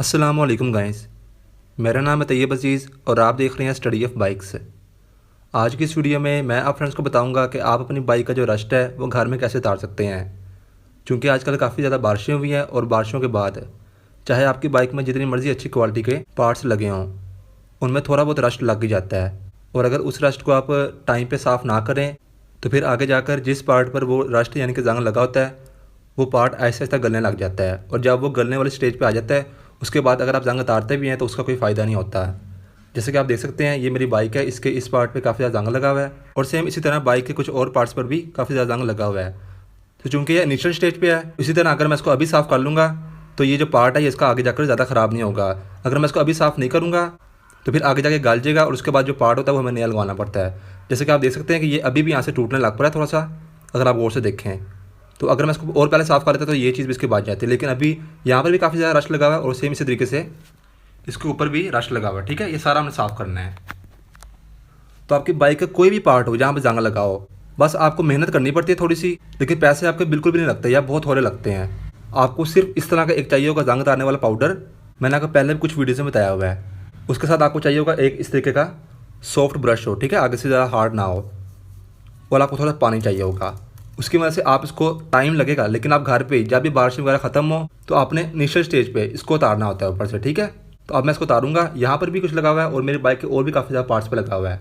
अस्सलाम वालेकुम गाइस। मेरा नाम है तैयब अज़ीज़ और आप देख रहे हैं स्टडी ऑफ बाइक्स। आज की इस वीडियो में मैं आप फ्रेंड्स को बताऊंगा कि आप अपनी बाइक का जो रस्ट है वो घर में कैसे उतार सकते हैं। क्योंकि आजकल काफ़ी ज़्यादा बारिशें हुई हैं और बारिशों के बाद चाहे आपकी बाइक में जितनी मर्ज़ी अच्छी क्वालिटी के पार्ट्स लगे हों, उनमें थोड़ा बहुत रस्ट लग ही जाता है। और अगर उस रस्ट को आप टाइम पर साफ़ ना करें तो फिर आगे जाकर जिस पार्ट पर वो रस्ट यानी कि जंग लगा होता है वो पार्ट ऐसा ऐसा गलने लग जाता है। और जब वो गलने वाले स्टेज पे आ जाता है उसके बाद अगर आप जंग उतारते भी हैं तो उसका कोई फ़ायदा नहीं होता। जैसे कि आप देख सकते हैं ये मेरी बाइक है, इसके इस पार्ट पे काफ़ी ज़्यादा जंग लगा हुआ है और सेम इसी तरह बाइक के कुछ और पार्ट्स पर भी काफ़ी ज़्यादा जंग लगा हुआ है। तो चूँकि ये इनिशियल स्टेज पे है, इसी तरह अगर मैं इसको अभी साफ़ कर लूँगा तो ये जो पार्ट है ये इसका आगे जाकर ज़्यादा ख़राब नहीं होगा। अगर मैं इसको अभी साफ़ नहीं करूँगा तो फिर आगे जाके गल जाएगा और उसके बाद जो पार्ट होता है वो हमें नया लगवाना पड़ता है। जैसे कि आप देख सकते हैं कि ये अभी भी यहाँ से टूटने लग पड़ा है थोड़ा सा, अगर आप गौर से देखें। तो अगर मैं इसको और पहले साफ़ कर लेता तो ये चीज़ भी इसके बाद जाती है, लेकिन अभी यहाँ पर भी काफ़ी ज़्यादा रश लगा हुआ है और सेम इसी तरीके से इसके ऊपर भी रश लगा हुआ है। ठीक है, ये सारा हमें साफ़ करना है। तो आपकी बाइक का कोई भी पार्ट हो जहाँ पर जंग लगा हो, बस आपको मेहनत करनी पड़ती है थोड़ी सी, लेकिन पैसे आपके बिल्कुल भी नहीं लगते या बहुत थोड़े लगते हैं। आपको सिर्फ इस तरह का एक चाहिए होगा जंग उतारने वाला पाउडर, मैंने आपको पहले भी कुछ वीडियोज़ में बताया हुआ है। उसके साथ आपको चाहिए होगा एक इस तरीके का सॉफ्ट ब्रश हो, ठीक है, आगे से ज़्यादा हार्ड ना हो, और आपको थोड़ा पानी चाहिए होगा। उसकी वजह से आप इसको टाइम लगेगा, लेकिन आप घर पे जब भी बारिश वगैरह ख़त्म हो तो आपने इनिशियल स्टेज पे इसको उतारना होता है ऊपर से। ठीक है, तो अब मैं इसको उतारूंगा। यहाँ पर भी कुछ लगा हुआ है और मेरी बाइक के और भी काफ़ी ज़्यादा पार्ट्स पे लगा हुआ है।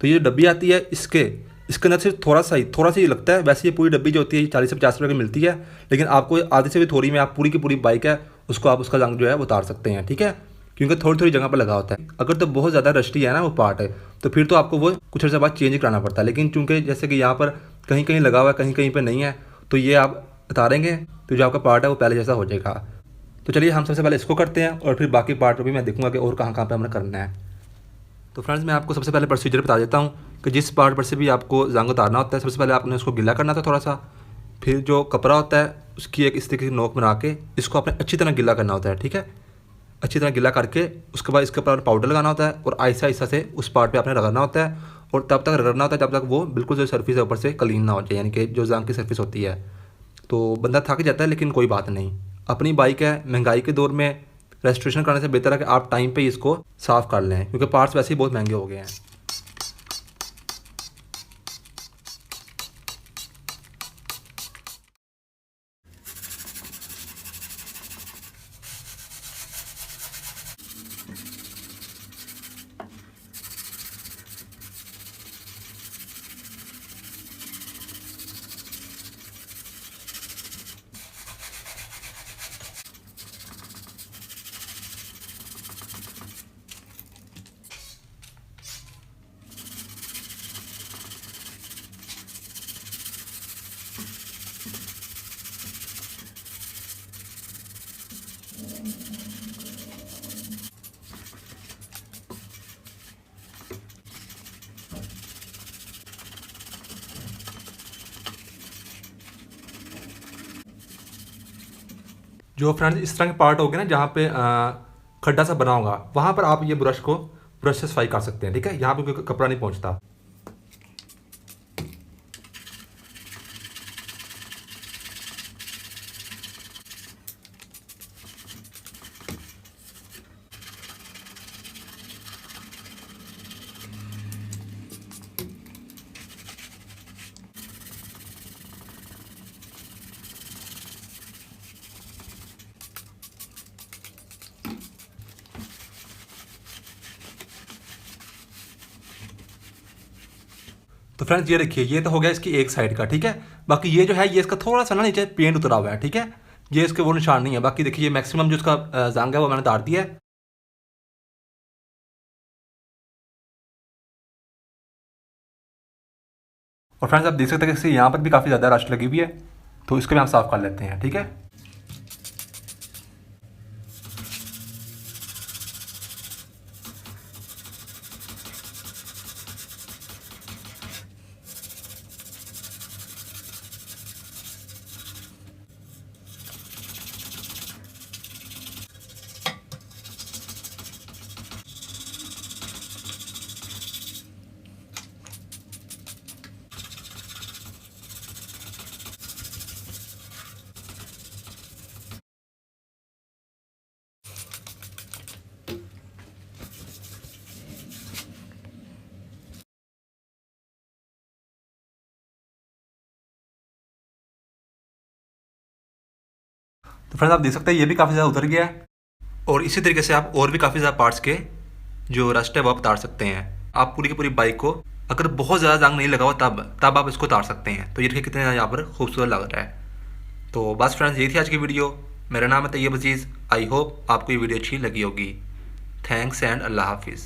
तो ये डब्बी आती है, इसके अंदर सिर्फ थोड़ा सा ही लगता है। वैसे ये पूरी डब्बी जो होती है 40 से 50 रुपये की मिलती है, लेकिन आपको आधे से भी थोड़ी में आप पूरी की पूरी बाइक है उसको आप उसका जंग जो है वो उतार सकते हैं। ठीक है, क्योंकि थोड़ी थोड़ी जगह पर लगा होता है। अगर तो बहुत ज़्यादा रस्टी है ना वो पार्ट है तो फिर तो आपको वो कुछ अर्से बाद चेंज कराना पड़ता है। लेकिन चूंकि जैसे कि यहाँ पर कहीं कहीं लगा हुआ है, कहीं कहीं पर नहीं है, तो ये आप उतारेंगे तो जो आपका पार्ट है वो पहले जैसा हो जाएगा। तो चलिए हम सबसे पहले इसको करते हैं और फिर बाकी पार्ट भी मैं देखूंगा कि और कहाँ कहाँ पर हमें करना है। तो फ्रेंड्स मैं आपको सबसे पहले प्रोसीजर बता देता हूँ कि जिस पार्ट पर से भी आपको जंग उतारना होता है, सबसे पहले आपने उसको गिला करना था थोड़ा सा। फिर जो कपड़ा होता है उसकी एक इस तरीके की नोक बना के इसको आपने अच्छी तरह गिला करना होता है। ठीक है, अच्छी तरह गिला करके उसके बाद इसके ऊपर पाउडर लगाना होता है और आहिस्ता आहिस्ता से उस पार्ट पे आपने रगड़ना होता है। और तब तक रगड़ना होता है जब तक वो बिल्कुल जो सर्फिस है ऊपर से क्लीन ना हो जाए, यानी कि जो जंग की सर्फिस होती है। तो बंदा थक जाता है, लेकिन कोई बात नहीं, अपनी बाइक है, महंगाई के दौर में रेस्टोरेशन करने से बेहतर है कि आप टाइम पे ही इसको साफ़ कर लें, क्योंकि पार्ट्स वैसे ही बहुत महंगे हो गए हैं। जो फ्रेंड्स इस तरह के पार्ट हो गए ना जहाँ पे खड्डा सा बना होगा, वहाँ पर आप ये ब्रश से सफाई कर सकते हैं। ठीक है, यहाँ पे कोई कपड़ा नहीं पहुँचता। तो फ्रेंड्स ये देखिए, ये तो हो गया इसकी एक साइड का। ठीक है, बाकी ये जो है ये इसका थोड़ा सा ना नीचे पेंट उतरा हुआ है। ठीक है, ये इसके वो निशान नहीं है। बाकी देखिए ये मैक्सिमम जो इसका जंग है वो मैंने उतार दिया है। और फ्रेंड्स आप देख सकते हैं कि इससे यहाँ पर भी काफ़ी ज़्यादा रस्ट लगी हुई है, तो इसको भी हम साफ़ कर लेते हैं। ठीक है, तो फ्रेंड्स आप देख सकते हैं ये भी काफ़ी ज़्यादा उतर गया है। और इसी तरीके से आप और भी काफ़ी ज़्यादा पार्ट्स के जो रस्ट है वो आप उतार सकते हैं। आप पूरी की पूरी बाइक को अगर बहुत ज़्यादा जंग नहीं लगा हो तब आप इसको उतार सकते हैं। तो ये देखिए कितने यहाँ पर खूबसूरत लग रहा है। तो बस फ्रेंड्स यही थी आज की वीडियो। मेरा नाम है तैयब अजीज़। आई होप आपको ये वीडियो अच्छी लगी होगी। थैंक्स एंड अल्लाह हाफिज़।